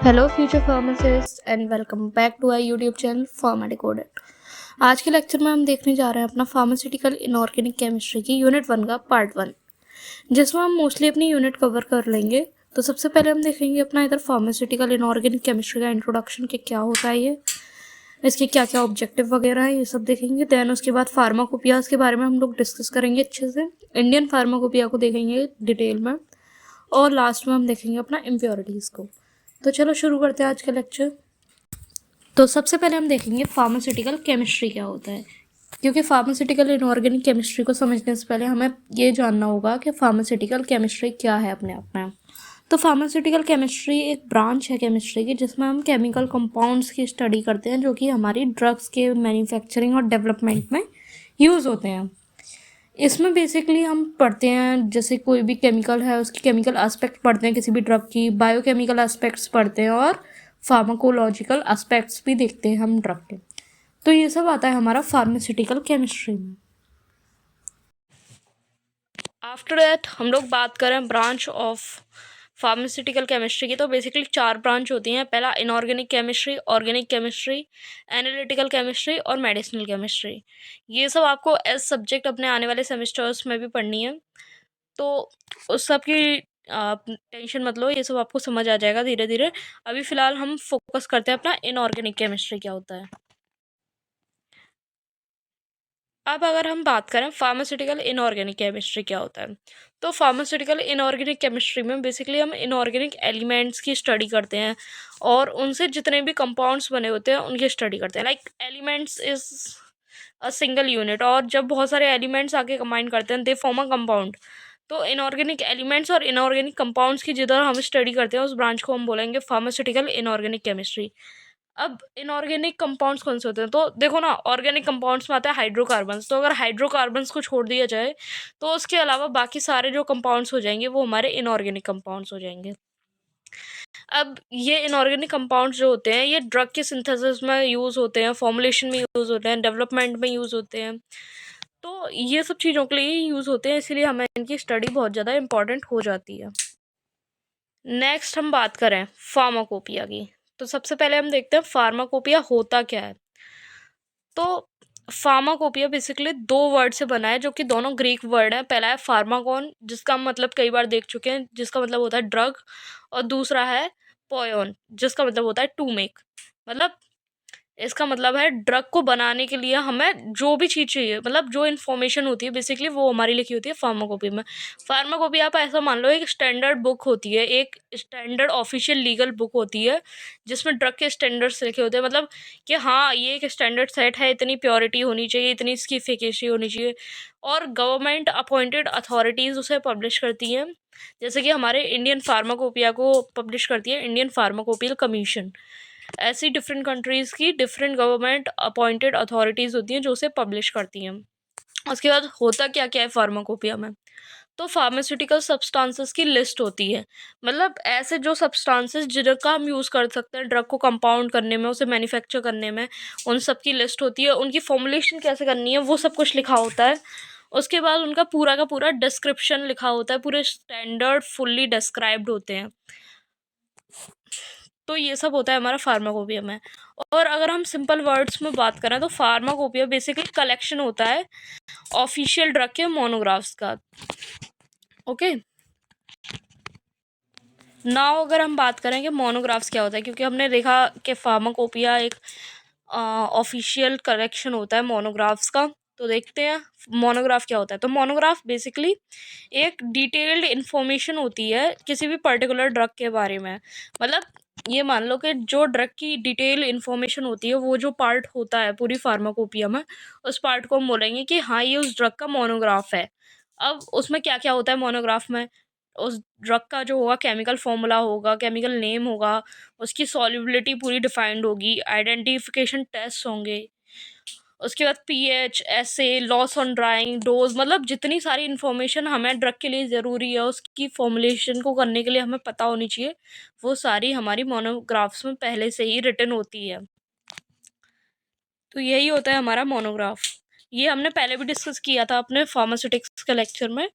Hello future pharmacist and welcome back to our YouTube channel Pharma Decoded. आज के lecture में हम देखने जा रहे हैं अपना फार्मास्यूटिकल इनऑर्गेनिक केमिस्ट्री की यूनिट 1 का पार्ट 1, जिसमें हम मोस्टली अपनी यूनिट कवर कर लेंगे। तो सबसे पहले हम देखेंगे अपना इधर फार्मास्यूटिकल इनऑर्गेनिक केमिस्ट्री का इंट्रोडक्शन के क्या होता है, ये इसके क्या क्या ऑब्जेक्टिव वगैरह है, ये सब देखेंगे। दैन उसके बाद फार्माकोपियाज के बारे में हम लोग डिस्कस करेंगे अच्छे से, इंडियन फार्माकोपिया को देखेंगे डिटेल में, और लास्ट में हम देखेंगे अपना इम्प्योरिटीज़ को। तो चलो शुरू करते हैं आज का लेक्चर। तो सबसे पहले हम देखेंगे फार्मास्यूटिकल केमिस्ट्री क्या होता है, क्योंकि फार्मास्यूटिकल इनऑर्गेनिक केमिस्ट्री को समझने से पहले हमें ये जानना होगा कि फार्मास्यूटिकल केमिस्ट्री क्या है अपने आप में। तो फार्मास्यूटिकल केमिस्ट्री एक ब्रांच है केमिस्ट्री की, जिसमें हम केमिकल कंपाउंड्स की स्टडी करते हैं जो कि हमारी ड्रग्स के मैन्युफैक्चरिंग और डेवलपमेंट में यूज़ होते हैं। इसमें बेसिकली हम पढ़ते हैं जैसे कोई भी केमिकल है उसकी केमिकल एस्पेक्ट पढ़ते हैं, किसी भी ड्रग की बायोकेमिकल एस्पेक्ट्स पढ़ते हैं, और फार्माकोलॉजिकल एस्पेक्ट्स भी देखते हैं हम ड्रग के। तो ये सब आता है हमारा फार्मास्यूटिकल केमिस्ट्री में। आफ्टर दैट हम लोग बात करें ब्रांच ऑफ फार्मास्यूटिकल केमिस्ट्री की, तो बेसिकली 4 ब्रांच होती हैं। पहला inorganic chemistry, organic chemistry, analytical chemistry और मेडिसिनल केमिस्ट्री। ये सब आपको एज सब्जेक्ट अपने आने वाले सेमेस्टर्स में भी पढ़नी है, तो उस सब की टेंशन मत लो, ये सब आपको समझ आ जाएगा धीरे धीरे। अभी फ़िलहाल हम फोकस करते हैं अपना इनऑर्गेनिक केमिस्ट्री क्या होता है। अब अगर हम बात करें फार्मास्यूटिकल इनऑर्गेनिक केमिस्ट्री क्या होता है, तो फार्मास्यूटिकल इनऑर्गेनिक केमिस्ट्री में बेसिकली हम इनऑर्गेनिक एलिमेंट्स की स्टडी करते हैं और उनसे जितने भी कंपाउंड्स बने होते हैं उनकी स्टडी करते हैं। Like elements is a single unit, और जब बहुत सारे एलिमेंट्स आके कंबाइन करते हैं दे फॉर्म अ कंपाउंड। तो इनऑर्गेनिक एलिमेंट्स और इनऑर्गेनिक कंपाउंड्स की जिधर हम स्टडी करते हैं उस ब्रांच को हम बोलेंगे फार्मास्यूटिकल इनऑर्गेनिक केमिस्ट्री। अब इनऑर्गेनिक कंपाउंड्स कौन से होते हैं, तो देखो ना, ऑर्गेनिक कंपाउंड्स में आता है हाइड्रोकार्बन्स। तो अगर हाइड्रोकार्बन्स को छोड़ दिया जाए तो उसके अलावा बाकी सारे जो कंपाउंड्स हो जाएंगे वो हमारे इनऑर्गेनिक कंपाउंड्स हो जाएंगे। अब ये इनऑर्गेनिक कंपाउंड्स जो होते हैं ये ड्रग के सिंथेसिस में यूज़ होते हैं, फॉर्मुलेशन में यूज़ होते हैं, डेवलपमेंट में यूज़ होते हैं। तो ये सब चीज़ों के लिए यूज़ होते हैं, इसीलिए हमें इनकी स्टडी बहुत ज़्यादा इंपॉर्टेंट हो जाती है। नेक्स्ट हम बात करें फार्माकोपिया की, तो सबसे पहले हम देखते हैं फार्माकोपिया होता क्या है। तो फार्माकोपिया बेसिकली 2 वर्ड से बना है, जो कि दोनों ग्रीक वर्ड हैं। पहला है फार्माकोन, जिसका हम मतलब कई बार देख चुके हैं, जिसका मतलब होता है ड्रग, और दूसरा है पोयोन, जिसका मतलब होता है टू मेक। मतलब इसका मतलब है ड्रग को बनाने के लिए हमें जो भी चीज़ चाहिए, मतलब जो इन्फॉर्मेशन होती है बेसिकली वो हमारी लिखी होती है फार्माकोपी में। फार्माकोपी आप ऐसा मान लो एक स्टैंडर्ड बुक होती है, एक स्टैंडर्ड ऑफिशियल लीगल बुक होती है जिसमें ड्रग के स्टैंडर्ड्स लिखे होते हैं। मतलब कि हाँ, ये एक स्टैंडर्ड सेट है, इतनी प्योरिटी होनी चाहिए, इतनी इसकी एफिकेसी होनी चाहिए, और गवर्नमेंट अपॉइंटेड अथॉरिटीज़ उसे पब्लिश करती हैं। जैसे कि हमारे इंडियन फार्माकोपिया को पब्लिश करती है इंडियन फार्माकोपियल कमीशन। ऐसी डिफरेंट कंट्रीज़ की डिफरेंट गवर्नमेंट अपॉइंटेड अथॉरिटीज़ होती हैं जो उसे पब्लिश करती हैं। उसके बाद होता क्या क्या है फार्माकोपिया में, तो फार्मास्यूटिकल सब्सटेंसेस की लिस्ट होती है। मतलब ऐसे जो सब्सटेंसेस जिनका हम यूज़ कर सकते हैं ड्रग को कंपाउंड करने में, उसे मैन्युफैक्चर करने में, उन सब की लिस्ट होती है। उनकी फॉर्मुलेशन कैसे करनी है वो सब कुछ लिखा होता है। उसके बाद उनका पूरा का पूरा डिस्क्रिप्शन लिखा होता है, पूरे स्टैंडर्ड फुल्ली डिस्क्राइब्ड होते हैं। तो ये सब होता है हमारा फार्माकोपिया में। और अगर हम सिंपल वर्ड्स में बात करें तो फार्माकोपिया बेसिकली कलेक्शन होता है ऑफिशियल ड्रग के मोनोग्राफ्स का। ओके, नाउ अगर हम बात करें कि मोनोग्राफ्स क्या होता है, क्योंकि हमने देखा कि फार्माकोपिया एक ऑफिशियल कलेक्शन होता है मोनोग्राफ्स का, तो देखते हैं मोनोग्राफ क्या होता है। तो मोनोग्राफ बेसिकली एक डिटेल्ड इन्फॉर्मेशन होती है किसी भी पर्टिकुलर ड्रग के बारे में। मतलब ये मान लो कि जो ड्रग की डिटेल इन्फॉर्मेशन होती है, वो जो पार्ट होता है पूरी फार्माकोपिया में, उस पार्ट को हम बोलेंगे कि हाँ ये उस ड्रग का मोनोग्राफ है। अब उसमें क्या क्या होता है मोनोग्राफ में, उस ड्रग का जो होगा केमिकल फॉर्मूला होगा, केमिकल नेम होगा, उसकी सॉल्युबिलिटी पूरी डिफाइंड होगी, आइडेंटिफिकेशन टेस्ट होंगे, उसके बाद PH, SA, loss on drying, dose, मतलब जितनी सारी इन्फॉर्मेशन हमें ड्रग के लिए ज़रूरी है, उसकी फॉर्मुलेशन को करने के लिए हमें पता होनी चाहिए, वो सारी हमारी मोनोग्राफ्स में पहले से ही रिटन होती है। तो यही होता है हमारा मोनोग्राफ। ये हमने पहले भी डिस्कस किया था अपने फार्मास्यूटिक्स के लेक्चर में,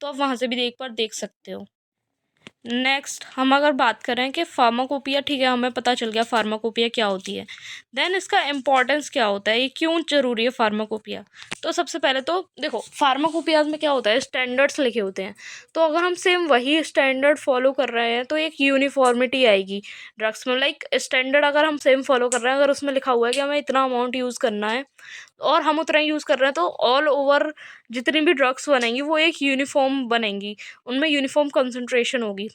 तो आप वहाँ से भी एक बार देख सकते हो। नेक्स्ट हम अगर बात करें कि फार्माकोपिया, ठीक है, हमें पता चल गया फार्माकोपिया क्या होती है। देन इसका इम्पोर्टेंस क्या होता है, ये क्यों ज़रूरी है फार्माकोपिया। तो सबसे पहले तो देखो फार्माकोपियाज में क्या होता है, स्टैंडर्ड्स लिखे होते हैं। तो अगर हम सेम वही स्टैंडर्ड फॉलो कर रहे हैं तो एक यूनिफॉर्मिटी आएगी ड्रग्स में। लाइक स्टैंडर्ड अगर हम सेम फॉलो कर रहे हैं, अगर उसमें लिखा हुआ है कि हमें इतना अमाउंट यूज़ करना है और हम उतना ही यूज़ कर रहे हैं, तो ऑल ओवर जितनी भी ड्रग्स बनेंगी वो एक यूनिफॉर्म बनेंगी, उनमें यूनिफॉर्म कंसंट्रेशन होगी।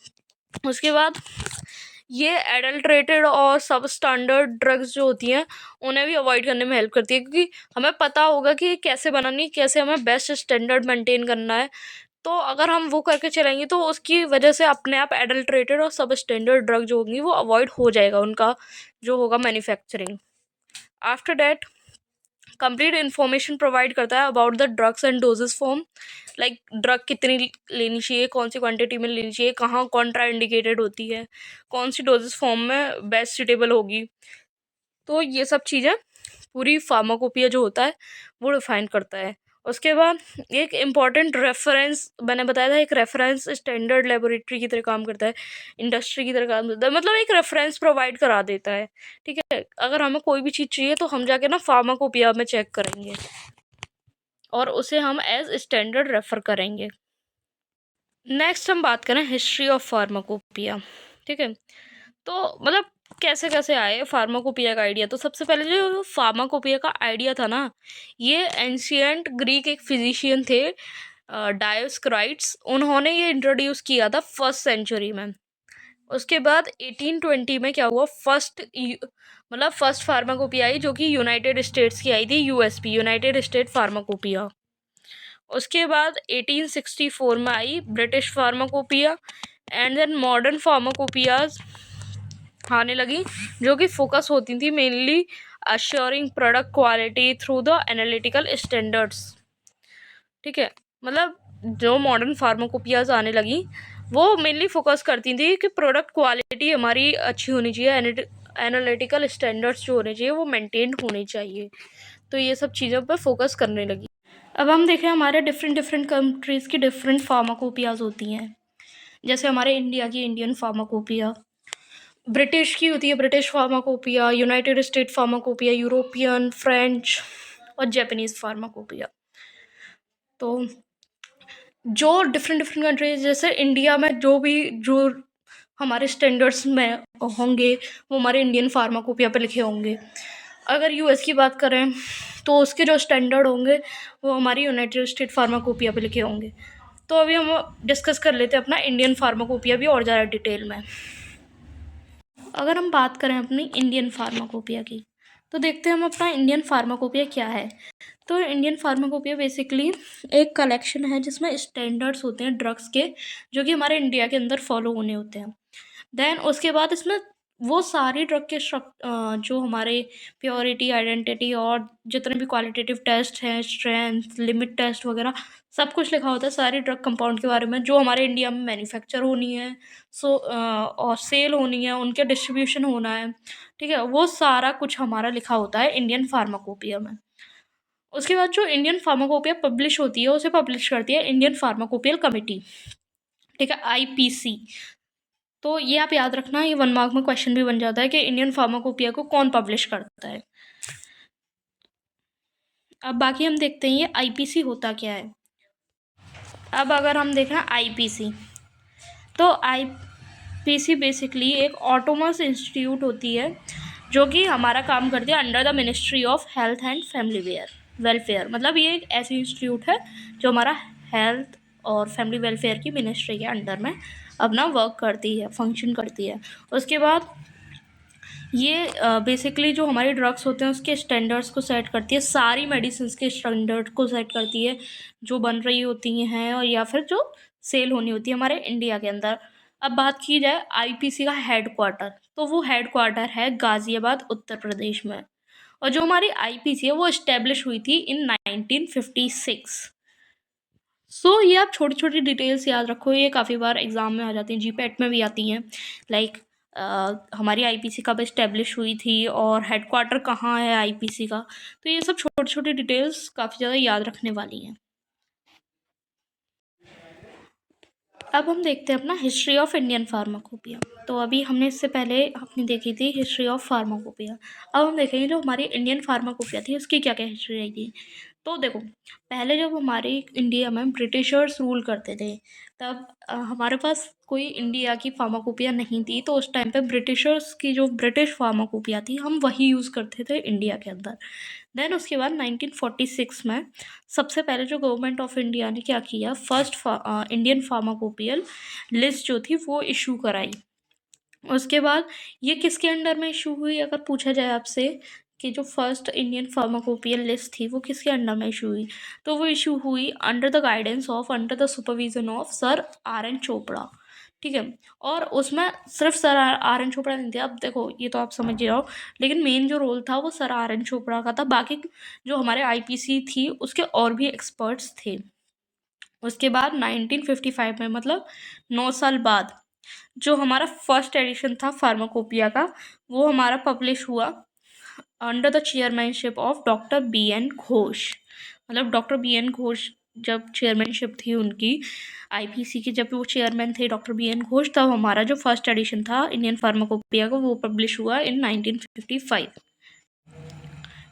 उसके बाद ये एडल्ट्रेटेड और सब स्टैंडर्ड ड्रग्स जो होती हैं उन्हें भी अवॉइड करने में हेल्प करती है, क्योंकि हमें पता होगा कि कैसे बनानी, कैसे हमें बेस्ट स्टैंडर्ड मेंटेन करना है। तो अगर हम वो करके चलेंगे तो उसकी वजह से अपने आप एडल्ट्रेटेड और सब स्टैंडर्ड ड्रग जो होंगी वो अवॉइड हो जाएगा, उनका जो होगा manufacturing. After that complete information provide करता है about the drugs and doses form. Like drug कितनी लेनी चाहिए, कौन सी क्वांटिटी में लेनी चाहिए, कहाँ कॉन्ट्रा इंडिकेटेड होती है, कौन सी डोजेस फॉर्म में बेस्ट सुटेबल होगी। तो ये सब चीज़ें पूरी फार्माकोपिया जो होता है वो डिफाइन करता है। उसके बाद एक इम्पॉर्टेंट रेफरेंस, मैंने बताया था, एक रेफरेंस स्टैंडर्ड लेबोरेटरी की तरह काम करता है, इंडस्ट्री की तरह काम करता है, मतलब एक रेफरेंस प्रोवाइड करा देता है। ठीक है, अगर हमें कोई भी चीज़ चाहिए तो हम जाके ना फार्माकोपिया में चेक करेंगे और उसे हम एज स्टैंडर्ड रेफर करेंगे। नेक्स्ट हम बात करें हिस्ट्री ऑफ फार्माकोपिया। ठीक है, तो मतलब कैसे कैसे आए फार्माकोपिया का आइडिया। तो सबसे पहले जो फार्माकोपिया का आइडिया था ना, ये एंशियंट ग्रीक एक फिजिशियन थे, डायोस्क्राइट्स, उन्होंने ये इंट्रोड्यूस किया था फर्स्ट सेंचुरी में। उसके बाद 1820 में क्या हुआ, फर्स्ट फार्माकोपिया आई जो कि यूनाइटेड स्टेट्स की आई थी, यूएसपी, यूनाइटेड स्टेट फार्माकोपिया। उसके बाद 1864 में आई British pharmacopoeia. And then modern pharmacopoeias आने लगी जो कि फोकस होती थी mainly assuring product quality through the analytical standards. ठीक है, मतलब जो मॉडर्न फार्माकोपियाज आने लगी वो मेनली फोकस करती थी कि प्रोडक्ट क्वालिटी हमारी अच्छी होनी चाहिए, एनालिटिकल स्टैंडर्ड्स जो होने चाहिए वो मेंटेन होने चाहिए। तो ये सब चीज़ों पर फोकस करने लगी। अब हम देखें हमारे डिफरेंट डिफरेंट कंट्रीज़ की डिफरेंट फार्माकोपियाज होती हैं। जैसे हमारे इंडिया की इंडियन फार्माकोपिया, ब्रिटिश की होती है British pharmacopoeia, United state pharmacopoeia, European, French और जापानीज़ फार्माकोपिया। तो जो डिफरेंट डिफरेंट कंट्रीज, जैसे इंडिया में जो हमारे स्टैंडर्ड्स में होंगे वो हमारे इंडियन फार्माकोपिया पे लिखे होंगे। अगर यूएस की बात करें तो उसके जो स्टैंडर्ड होंगे वो हमारी यूनाइटेड स्टेट फार्माकोपिया पे लिखे होंगे। तो अभी हम डिस्कस कर लेते हैं अपना इंडियन फार्माकोपिया भी और ज़्यादा डिटेल में। अगर हम बात करें अपनी इंडियन फार्माकोपिया की तो देखते हैं हम अपना इंडियन फार्माकोपिया क्या है। तो इंडियन फार्माकोपिया बेसिकली एक कलेक्शन है जिसमें स्टैंडर्ड्स होते हैं ड्रग्स के, जो कि हमारे इंडिया के अंदर फॉलो होने होते हैं। देन उसके बाद इसमें वो सारी ड्रग के जो हमारे प्योरिटी, आइडेंटिटी और जितने भी क्वालिटेटिव टेस्ट हैं, स्ट्रेंथ, लिमिट टेस्ट वगैरह, सब कुछ लिखा होता है सारी ड्रग कंपाउंड के बारे में जो हमारे इंडिया में मैन्युफैक्चर होनी है, और सेल होनी है, उनके डिस्ट्रीब्यूशन होना है। ठीक है, वो सारा कुछ हमारा लिखा होता है इंडियन फार्माकोपिया में। उसके बाद जो इंडियन फार्माकोपिया पब्लिश होती है उसे पब्लिश करती है इंडियन फार्माकोपियल कमेटी। ठीक है, आईपीसी। तो ये आप याद रखना, ये 1 मार्क में क्वेश्चन भी बन जाता है कि इंडियन फार्माकोपिया को कौन पब्लिश करता है। अब बाकी हम देखते हैं ये आईपीसी होता क्या है। अब अगर हम देखें आईपीसी, तो आईपीसी बेसिकली एक ऑटोनमस इंस्टीट्यूट होती है जो कि हमारा काम करती है under the ministry of health and family welfare. मतलब ये एक ऐसी इंस्टीट्यूट है जो हमारा हेल्थ और फैमिली वेलफेयर की मिनिस्ट्री के अंडर में अपना वर्क करती है, फंक्शन करती है। उसके बाद ये बेसिकली जो हमारी ड्रग्स होते हैं उसके स्टैंडर्ड्स को सेट करती है, सारी मेडिसिन के स्टैंडर्ड को सेट करती है जो बन रही होती हैं और या फिर जो सेल होनी होती है हमारे इंडिया के अंदर। अब बात की जाए आईपीसी का हेड क्वार्टर, तो वो हेड क्वार्टर है गाज़ियाबाद, उत्तर प्रदेश में। और जो हमारी आईपीसी है वो इस्टेब्लिश हुई थी इन 1956। ये आप छोटी छोटी डिटेल्स याद रखो, ये काफ़ी बार एग्जाम में आ जाती हैं, जीपैट में भी आती हैं। लाइक हमारी आईपीसी कब इस्टेब्लिश हुई थी और हेडक्वार्टर कहाँ है आईपीसी का। तो ये सब छोटी छोटी डिटेल्स काफ़ी ज़्यादा याद रखने वाली हैं। अब हम देखते हैं अपना हिस्ट्री ऑफ इंडियन फार्माकोपिया। तो अभी हमने इससे पहले अपनी देखी थी हिस्ट्री ऑफ फार्माकोपिया। अब हम देखेंगे जो हमारी इंडियन फार्माकोपिया थी उसकी क्या क्या हिस्ट्री रहेगी। तो देखो, पहले जब हमारे इंडिया में ब्रिटिशर्स रूल करते थे, तब हमारे पास कोई इंडिया की फार्माकोपिया नहीं थी। तो उस टाइम पे ब्रिटिशर्स की जो ब्रिटिश फार्माकोपिया थी हम वही यूज़ करते थे इंडिया के अंदर। देन उसके बाद 1946 में सबसे पहले जो गवर्नमेंट ऑफ इंडिया ने क्या किया, फर्स्ट इंडियन फार्माकोपियल लिस्ट जो थी वो इशू कराई। उसके बाद ये किसके अंडर में इशू हुई, अगर पूछा जाए आपसे कि जो फर्स्ट इंडियन फार्माकोपियल लिस्ट थी वो किसके अंडर में इशू हुई, तो वो इशू हुई under the guidance of, under the supervision of sir R N Chopra. ठीक है, और उसमें सिर्फ सर आर एन चोपड़ा नहीं थे। अब देखो ये तो आप समझ ही रहो, लेकिन मेन जो रोल था वो सर आर एन चोपड़ा का था। बाकी जो हमारे आईपीसी थी उसके और भी एक्सपर्ट्स थे। उसके बाद 1955 में, मतलब 9 साल बाद, जो हमारा फर्स्ट एडिशन था फार्माकोपिया का वो हमारा पब्लिश हुआ under the chairmanship of doctor B N Ghosh. मतलब डॉक्टर बी एन घोष जब चेयरमैनशिप थी उनकी, आईपीसी की जब वो चेयरमैन थे डॉक्टर बी एन घोष, तब हमारा जो फर्स्ट एडिशन था इंडियन फार्माकोपिया का वो पब्लिश हुआ इन 1955।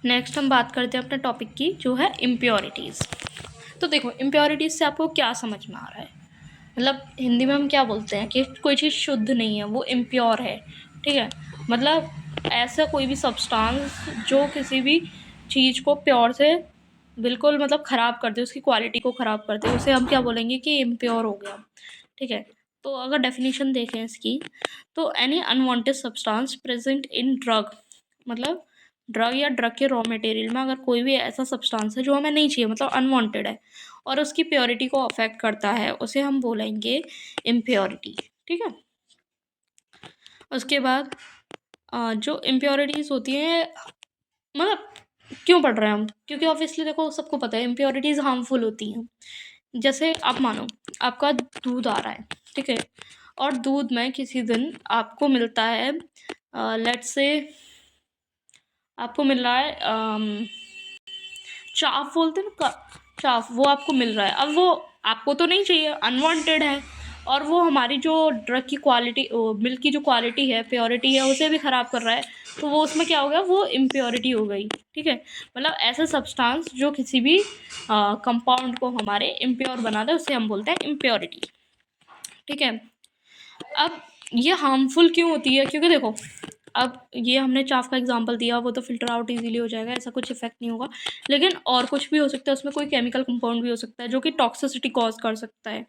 नेक्स्ट हम बात करते हैं अपने टॉपिक की, जो है इम्प्योरिटीज़। तो देखो, इम्प्योरिटीज़ से आपको क्या समझ में आ रहा है, मतलब हिंदी में हम क्या बोलते हैं कि कोई चीज़ शुद्ध नहीं है, वो इम्प्योर है। ठीक है, मतलब ऐसा कोई भी सब्सटेंस जो किसी भी चीज़ को प्योर से बिल्कुल मतलब ख़राब कर दे, उसकी क्वालिटी को ख़राब कर दे, उसे हम क्या बोलेंगे कि इम्प्योर हो गया। ठीक है, तो अगर डेफिनेशन देखें इसकी, तो any unwanted substance present in drug, मतलब ड्रग या ड्रग के रॉ मटेरियल में अगर कोई भी ऐसा सब्सटेंस है जो हमें नहीं चाहिए, मतलब अनवांटेड है, और उसकी प्योरिटी को अफेक्ट करता है, उसे हम बोलेंगे इम्प्योरिटी। ठीक है, उसके बाद जो इम्प्योरिटीज़ होती हैं, मतलब क्यों पढ़ रहे हैं हम, क्योंकि ऑब्वियसली देखो सबको पता है इम्प्योरिटीज़ हार्मफुल होती हैं। जैसे आप मानो आपका दूध आ रहा है, ठीक है, और दूध में किसी दिन आपको मिलता है, लेट्स से आपको मिल रहा है चाफ बोलते हैं ना, चाफ, वो आपको मिल रहा है। अब वो आपको तो नहीं चाहिए, अनवांटेड है, और वो हमारी जो ड्रग की क्वालिटी, मिल्क की जो क्वालिटी है, प्योरिटी है, उसे भी ख़राब कर रहा है। तो वो उसमें क्या हो गया, वो इम्प्योरिटी हो गई। ठीक है, मतलब ऐसा सब्सटेंस जो किसी भी कंपाउंड को हमारे इम्प्योर बना दे उसे हम बोलते हैं इम्प्योरिटी। ठीक है, अब ये हार्मफुल क्यों होती है, क्योंकि देखो अब ये हमने चाफ का एग्जांपल दिया, वो तो फिल्टर आउट इजीली हो जाएगा, ऐसा कुछ इफेक्ट नहीं होगा, लेकिन और कुछ भी हो सकता है, उसमें कोई केमिकल कंपाउंड भी हो सकता है जो कि टॉक्सिसिटी कॉज कर सकता है।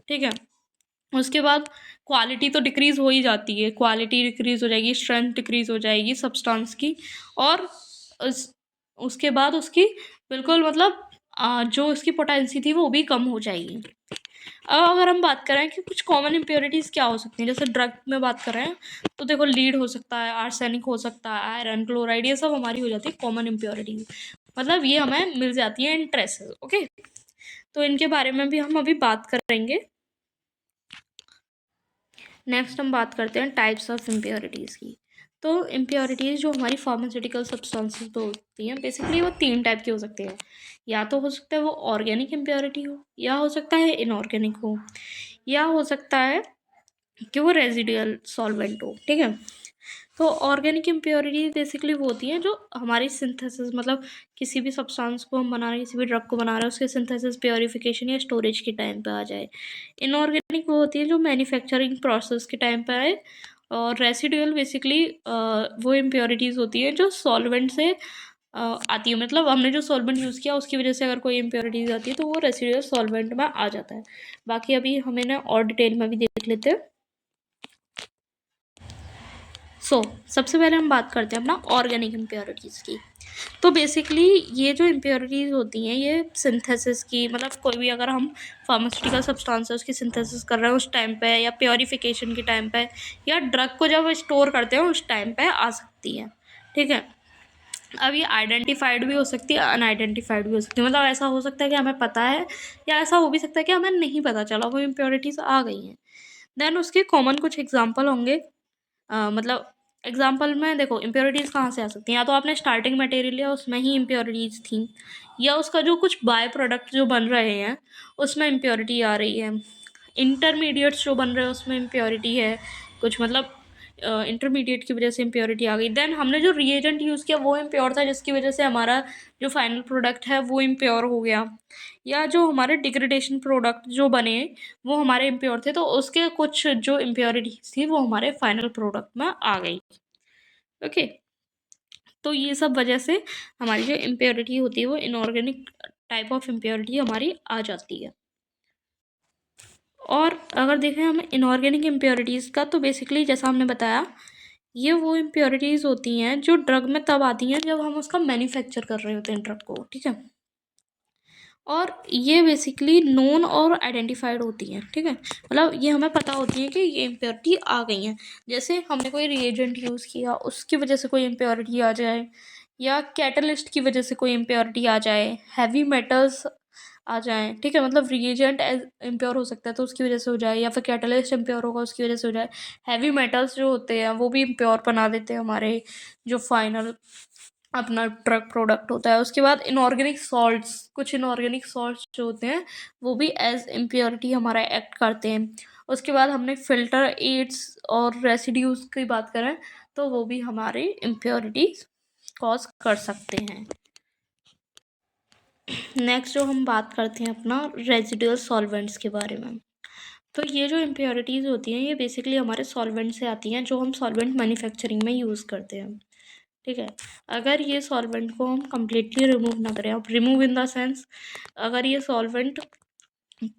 ठीक है, उसके बाद क्वालिटी तो डिक्रीज़ हो ही जाती है, क्वालिटी डिक्रीज़ हो जाएगी, स्ट्रेंथ डिक्रीज़ हो जाएगी सब्सटेंस की, और उसके बाद उसकी बिल्कुल मतलब जो उसकी पोटेंसी थी वो भी कम हो जाएगी। अब अगर हम बात करें कि कुछ कॉमन इम्प्योरिटीज़ क्या हो सकती हैं, जैसे ड्रग में बात कर रहे हैं, तो देखो लीड हो सकता है, आर्सेनिक हो सकता है, आयरन क्लोराइड, ये सब हमारी हो जाती है कॉमन इम्प्योरिटीज, मतलब ये हमें मिल जाती है इन ट्रेसेस। ओके, तो इनके बारे में भी हम अभी बात करेंगे। नेक्स्ट हम बात करते हैं टाइप्स ऑफ इम्प्योरिटीज़ की। तो इम्प्योरिटीज़ जो हमारी फार्मास्यूटिकल सब्सटेंसेस तो होती हैं, बेसिकली वो 3 टाइप की हो सकती हैं। या तो हो सकता है वो ऑर्गेनिक इम्प्योरिटी हो, या हो सकता है इनऑर्गेनिक हो, या हो सकता है कि वो रेजिडुअल सॉल्वेंट हो। ठीक है, तो ऑर्गेनिक इम्प्योरिटी बेसिकली वो होती हैं जो हमारी सिंथेसिस, मतलब किसी भी सब्सटेंस को हम बना रहे हैं, किसी भी ड्रग को बना रहे हैं, उसके सिंथेसिस, प्योरिफिकेशन या स्टोरेज के टाइम पे आ जाए। इनऑर्गेनिक वो होती है जो मैन्युफैक्चरिंग प्रोसेस के टाइम पे आए। और रेसिडुअल बेसिकली वो इम्प्योरिटीज़ होती हैं जो सॉल्वेंट से आती है, मतलब हमने जो सॉल्वेंट यूज़ किया उसकी वजह से अगर कोई इम्प्योरिटीज़ आती है तो वो रेसिडुअल सॉल्वेंट में आ जाता है। बाकी अभी हमें ना और डिटेल में भी देख लेते हैं। सबसे पहले हम बात करते हैं अपना ऑर्गेनिक इम्प्योरिटीज़ की। तो बेसिकली ये जो इम्प्योरिटीज़ होती हैं ये सिंथेसिस की, मतलब कोई भी अगर हम फार्मास्यूटिकल सब्सटेंस है उसकी सिंथेसिस कर रहे हैं उस टाइम पे, या प्योरिफिकेशन के टाइम पे, या ड्रग को जब स्टोर करते हैं उस टाइम पे आ सकती है। ठीक है, अब ये आइडेंटिफाइड भी हो सकती है, अनआइडेंटिफाइड भी हो सकती है, मतलब ऐसा हो सकता है कि हमें पता है, या ऐसा हो भी सकता है कि हमें नहीं पता चला, वो इम्प्योरिटीज़ आ गई हैं। देन उसके कॉमन कुछ एग्जाम्पल होंगे, मतलब एग्जाम्पल में देखो इम्प्योरिटीज़ कहाँ से आ सकती हैं, या तो आपने स्टार्टिंग मटेरियल लिया उसमें ही इम्प्योरिटीज़ थी, या उसका जो कुछ बाय प्रोडक्ट जो बन रहे हैं उसमें इम्प्योरिटी आ रही है, इंटरमीडिएट्स जो बन रहे हैं उसमें इम्प्योरिटी है कुछ, मतलब इंटरमीडिएट की वजह से इम्प्योरिटी आ गई। देन हमने जो रिएजेंट यूज़ किया वो इम्प्योर था, जिसकी वजह से हमारा जो फाइनल प्रोडक्ट है वो इम्प्योर हो गया। या जो हमारे डिग्रेडेशन प्रोडक्ट जो बने वो हमारे इम्प्योर थे, तो उसके कुछ जो इम्प्योरिटीज थी वो हमारे फाइनल प्रोडक्ट में आ गई। ओके, तो ये सब वजह से हमारी जो इम्प्योरिटी होती है वो इनऑर्गेनिक टाइप ऑफ इम्प्योरिटी हमारी आ जाती है। और अगर देखें हम इनऑर्गेनिक इम्प्योरिटीज़ का, तो बेसिकली जैसा हमने बताया ये वो इम्प्योरिटीज़ होती हैं जो ड्रग में तब आती हैं जब हम उसका मैन्युफैक्चर कर रहे होते हैं ड्रग को, ठीक है। और ये बेसिकली नोन और आइडेंटिफाइड होती हैं, ठीक है, मतलब ये हमें पता होती है कि ये इम्प्योरिटी आ गई हैं। जैसे हमने कोई रिएजेंट यूज़ किया उसकी वजह से कोई इम्प्योरिटी आ जाए, या कैटलिस्ट की वजह से कोई इम्प्योरिटी आ जाए, हैवी मेटल्स आ जाएँ, ठीक है, मतलब रिएजेंट इम्प्योर हो सकता है तो उसकी वजह से हो जाए, या फिर कैटलिस्ट इम्प्योर होगा उसकी वजह से हो जाए। हैवी मेटल्स जो होते हैं वो भी इम्प्योर बना देते हैं हमारे जो फाइनल अपना ड्रग प्रोडक्ट होता है। उसके बाद इनऑर्गेनिक सॉल्ट्स, कुछ इनऑर्गेनिक सॉल्ट्स जो होते हैं वो भी एज इम्प्योरिटी हमारा एक्ट करते हैं। उसके बाद हमने फिल्टर एड्स और रेसिड्यूज की बात करें तो वो भी हमारे इम्प्योरिटी कॉज कर सकते हैं। नेक्स्ट जो हम बात करते हैं अपना रेजिडुअल सॉल्वेंट्स के बारे में। तो ये जो इम्प्योरिटीज़ होती हैं ये बेसिकली हमारे सॉल्वेंट से आती हैं जो हम सॉल्वेंट मैन्युफैक्चरिंग में यूज़ करते हैं, ठीक है। अगर ये सॉल्वेंट को हम कम्प्लीटली रिमूव ना करें, अब रिमूव इन द सेंस अगर ये सॉल्वेंट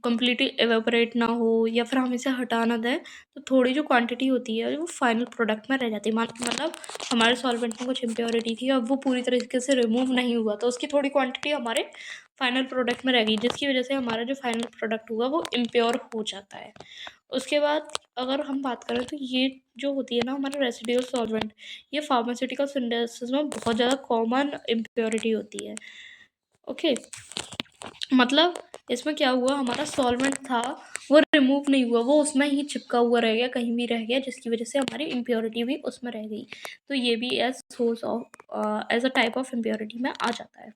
कम्प्लीटली एवेपोरेट ना हो या फिर हम इसे हटा ना दें, तो थोड़ी जो क्वांटिटी होती है वो फाइनल प्रोडक्ट में रह जाती है। मतलब हमारे सॉल्वेंट में कुछ इम्प्योरिटी थी, अब वो पूरी तरीके से रिमूव नहीं हुआ तो उसकी थोड़ी क्वांटिटी हमारे फाइनल प्रोडक्ट में रह गई, जिसकी वजह से हमारा जो फाइनल प्रोडक्ट हुआ वो इम्प्योर हो जाता है। उसके बाद अगर हम बात करें तो ये जो होती है ना हमारा रेसिडुअल सॉल्वेंट, ये फार्मास्यूटिकल सिंथेसिस में बहुत ज़्यादा कॉमन इम्प्योरिटी होती है। ओके, मतलब इसमें क्या हुआ, हमारा सॉल्वेंट था वो रिमूव नहीं हुआ, वो उसमें ही चिपका हुआ रह गया, कहीं भी रह गया, जिसकी वजह से हमारी इम्प्योरिटी भी उसमें रह गई। तो ये भी as source of as a type of impurity में आ जाता है।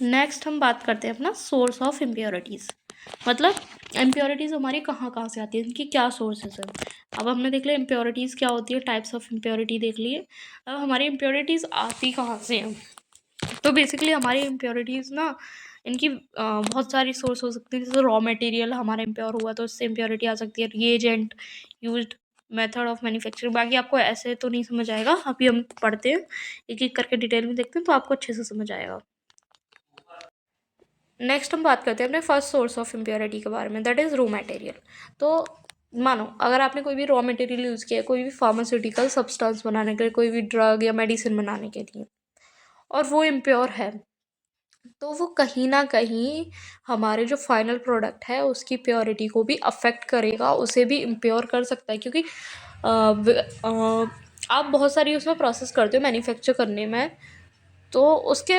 नेक्स्ट हम बात करते हैं अपना सोर्स ऑफ इम्प्योरिटीज़, मतलब इम्प्योरिटीज़ हमारी कहाँ कहाँ से आती है, इनकी क्या सोर्सेज है। अब हमने देख लिया इम्प्योरिटीज़ क्या होती है, टाइप्स ऑफ इम्प्योरिटी देख लिए। अब हमारी इम्प्योरिटीज़ आती कहाँ से हैं, तो बेसिकली हमारी इम्प्योरिटीज़ ना इनकी बहुत सारी सोर्स हो सकती है। जैसे रॉ मटेरियल हमारा इम्प्योर हुआ तो उससे इम्प्योरिटी आ सकती है, reagent used, method of manufacturing. बाकी आपको ऐसे तो नहीं समझ आएगा, अभी हम पढ़ते हैं एक एक करके डिटेल में देखते हैं तो आपको अच्छे से समझ आएगा। नेक्स्ट हम बात करते हैं अपने फर्स्ट सोर्स ऑफ इम्प्योरिटी के बारे में, दैट इज़ रॉ मटेरियल। तो मानो अगर आपने कोई भी रॉ मटेरियल यूज़ किया कोई भी फार्मास्यूटिकल सब्सटेंस बनाने के लिए, कोई भी ड्रग या मेडिसिन बनाने के लिए, और वो इम्प्योर है, तो वो कहीं ना कहीं हमारे जो फाइनल प्रोडक्ट है उसकी प्योरिटी को भी अफेक्ट करेगा, उसे भी इम्प्योर कर सकता है। क्योंकि आप बहुत सारी उसमें प्रोसेस करते हो मैन्युफैक्चर करने में, तो उसके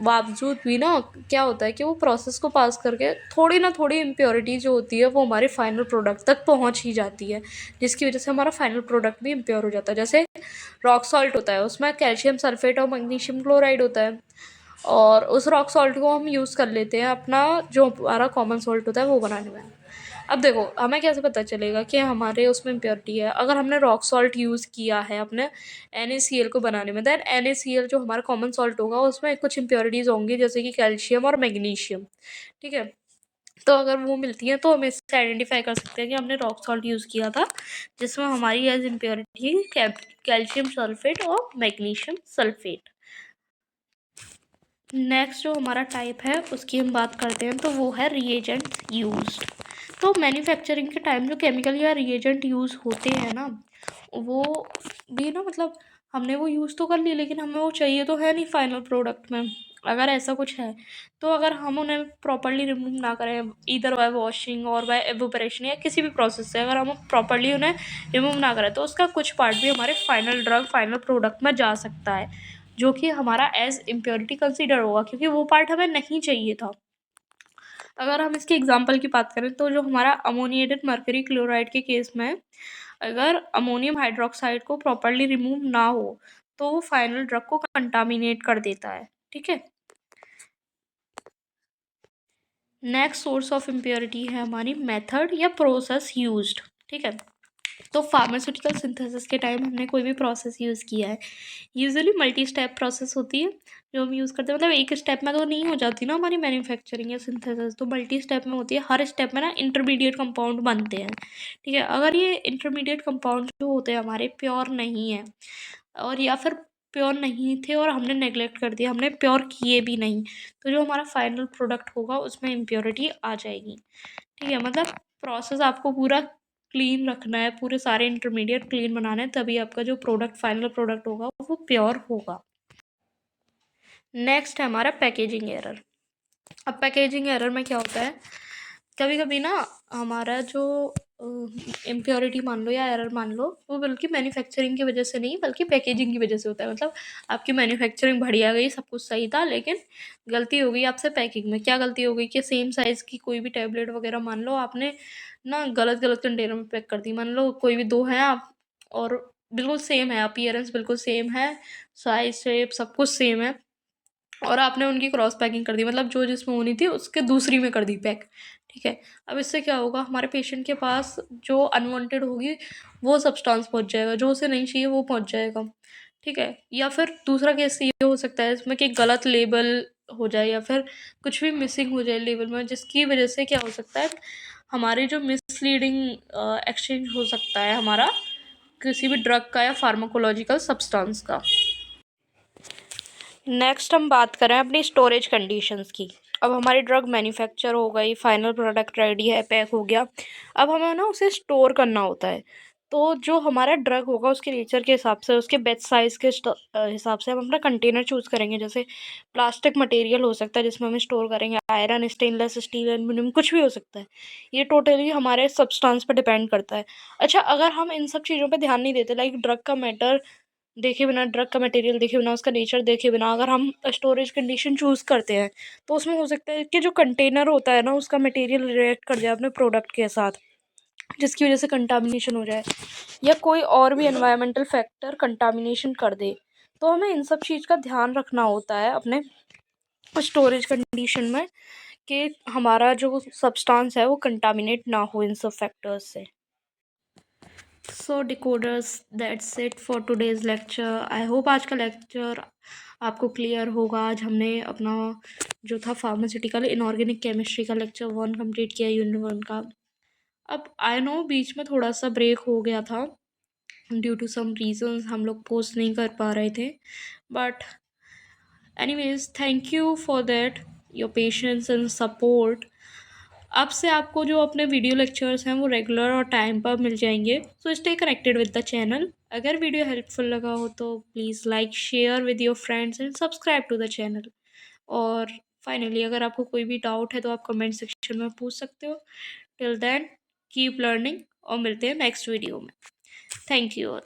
बावजूद भी ना क्या होता है कि वो प्रोसेस को पास करके थोड़ी ना थोड़ी इम्प्योरिटी जो होती है वो हमारे फाइनल प्रोडक्ट तक पहुंच ही जाती है, जिसकी वजह से हमारा फाइनल प्रोडक्ट भी इम्प्योर हो जाता है। जैसे रॉक सॉल्ट होता है, उसमें कैल्शियम सल्फेट और मैग्नीशियम क्लोराइड होता है, और उस रॉक सॉल्ट को हम यूज़ कर लेते हैं अपना जो हमारा कॉमन सॉल्ट होता है वो बनाने में। अब देखो हमें कैसे पता चलेगा कि हमारे उसमें इम्प्योरिटी है, अगर हमने रॉक सॉल्ट यूज़ किया है अपने NaCl को बनाने में, देन NaCl जो हमारा कॉमन सॉल्ट होगा उसमें कुछ इम्प्योरिटीज़ होंगी जैसे कि कैल्शियम और मैग्नीशियम, ठीक है। तो अगर वो मिलती हैं तो हम इससे आइडेंटिफाई कर सकते हैं कि हमने रॉक सॉल्ट यूज़ किया था जिसमें हमारी एज इम्प्योरिटी कैल्शियम सल्फेट और मैग्नीशियम सल्फेट। नेक्स्ट जो हमारा टाइप है उसकी हम बात करते हैं तो वो है रिएजेंट यूज्ड। तो मैन्युफैक्चरिंग के टाइम जो केमिकल या रिएजेंट यूज़ होते हैं ना वो भी ना, मतलब हमने वो यूज़ तो कर लिए लेकिन हमें वो चाहिए तो है नहीं फाइनल प्रोडक्ट में। अगर ऐसा कुछ है तो अगर हम उन्हें प्रॉपरली रिमूव ना करें ईदर बाय वॉशिंग और बाय एवोपरेशन या किसी भी प्रोसेस से, अगर हम प्रॉपरली उन्हें रिमूव ना करें तो उसका कुछ पार्ट भी हमारे फाइनल ड्रग फाइनल प्रोडक्ट में जा सकता है, जो कि हमारा एज इम्प्योरिटी कंसीडर होगा क्योंकि वो पार्ट हमें नहीं चाहिए था। अगर हम इसके एग्जांपल की बात करें तो जो हमारा अमोनिएटेड मर्करी क्लोराइड के केस में अगर अमोनियम हाइड्रोक्साइड को प्रॉपरली रिमूव ना हो तो वो फाइनल ड्रग को कंटामिनेट कर देता है, ठीक है। नेक्स्ट सोर्स ऑफ इम्प्योरिटी है हमारी मेथड या प्रोसेस यूज्ड। ठीक है, तो फार्मास्यूटिकल सिंथेसिस के टाइम हमने कोई भी प्रोसेस यूज़ किया है, यूजुअली मल्टी स्टेप प्रोसेस होती है जो हम यूज़ करते हैं। मतलब एक स्टेप में तो नहीं हो जाती ना हमारी मैन्युफैक्चरिंग या सिंथेसिस, तो मल्टी स्टेप में होती है। हर स्टेप में ना इंटरमीडिएट कंपाउंड बनते हैं। ठीक है, अगर ये इंटरमीडिएट कंपाउंड जो होते हैं हमारे प्योर नहीं है, और या फिर प्योर नहीं थे और हमने नेगलेक्ट कर दिया, हमने प्योर किए भी नहीं, तो जो हमारा फाइनल प्रोडक्ट होगा उसमें इम्प्योरिटी आ जाएगी। ठीक है, मतलब प्रोसेस आपको पूरा क्लीन रखना है, पूरे सारे इंटरमीडिएट क्लीन बनाना है, तभी आपका जो प्रोडक्ट फाइनल प्रोडक्ट होगा वो प्योर होगा। नेक्स्ट है हमारा पैकेजिंग एरर। अब पैकेजिंग एरर में क्या होता है, कभी कभी ना हमारा जो इम्प्योरिटी मान लो या एरर मान लो, वो बल्कि मैन्युफैक्चरिंग की वजह से नहीं बल्कि पैकेजिंग की वजह से होता है। मतलब आपकी मैन्युफैक्चरिंग बढ़िया गई, सब कुछ सही था, लेकिन गलती हो गई आपसे पैकिंग में। क्या गलती हो गई कि सेम साइज़ की कोई भी टैबलेट वगैरह मान लो आपने ना गलत गलत कंटेनर में पैक कर दी। मान लो कोई भी दो हैं आप, और बिल्कुल सेम है, अपीयरेंस बिल्कुल सेम है, साइज शेप सब कुछ सेम है, और आपने उनकी क्रॉस पैकिंग कर दी, मतलब जो जिसमें होनी थी उसके दूसरी में कर दी पैक। ठीक है, अब इससे क्या होगा, हमारे पेशेंट के पास जो अनवांटेड होगी वो सब्सटेंस पहुंच जाएगा, जो उसे नहीं चाहिए वो पहुंच जाएगा। ठीक है, या फिर दूसरा केस ये हो सकता है इसमें कि गलत लेबल हो जाए या फिर कुछ भी मिसिंग हो जाए लेबल में, जिसकी वजह से क्या हो सकता है, हमारी जो मिसलीडिंग एक्सचेंज हो सकता है हमारा किसी भी ड्रग का या फार्माकोलॉजिकल सब्सटेंस का। नेक्स्ट हम बात करें अपनी स्टोरेज कंडीशंस की। अब हमारी ड्रग मैन्युफैक्चर हो गई, फाइनल प्रोडक्ट रेडी है, पैक हो गया, अब हमें ना उसे स्टोर करना होता है। तो जो हमारा ड्रग होगा उसके नेचर के हिसाब से, उसके बैच साइज़ के हिसाब से हम अपना कंटेनर चूज़ करेंगे। जैसे प्लास्टिक मटेरियल हो सकता है जिसमें हम स्टोर करेंगे, आयरन, स्टेनलेस स्टील, एल्यूमिनियम, कुछ भी हो सकता है। ये टोटली हमारे सब्सटेंस पर डिपेंड करता है। अच्छा, अगर हम इन सब चीज़ों पे ध्यान नहीं देते, लाइक ड्रग का मैटर देखे बिना, ड्रग का मटेरियल देखे बिना, उसका नेचर देखे बिना अगर हम स्टोरेज कंडीशन चूज़ करते हैं, तो उसमें हो सकता है कि जो कंटेनर होता है ना उसका मटेरियल रिएक्ट कर जाए अपने प्रोडक्ट के साथ, जिसकी वजह से कंटामिनेशन हो जाए, या कोई और भी एनवायरमेंटल फैक्टर कंटामिनेशन कर दे। तो हमें इन सब चीज़ का ध्यान रखना होता है अपने स्टोरेज कंडीशन में, कि हमारा जो सब्सटेंस है वो कंटामिनेट ना हो इन सब फैक्टर्स से। So decoders, that's it for today's lecture. I hope आज का लेक्चर आपको क्लियर होगा। आज हमने अपना जो था फार्मास्यूटिकल इनऑर्गेनिक केमिस्ट्री का लेक्चर 1 कंप्लीट किया, यूनिट 1 का। अब आई नो बीच में थोड़ा सा ब्रेक हो गया था, ड्यू टू सम रीजंस हम लोग पोस्ट नहीं कर पा रहे थे, but anyways thank you for that, your patience and support. अब से आपको जो अपने वीडियो लेक्चर्स हैं वो रेगुलर और टाइम पर मिल जाएंगे, so stay connected with the channel. अगर वीडियो हेल्पफुल लगा हो तो please like, share with your friends and subscribe to the channel. और फाइनली अगर आपको कोई भी डाउट है तो आप कमेंट सेक्शन में पूछ सकते हो। टिल देन कीप लर्निंग, और मिलते हैं नेक्स्ट वीडियो में। Thank you.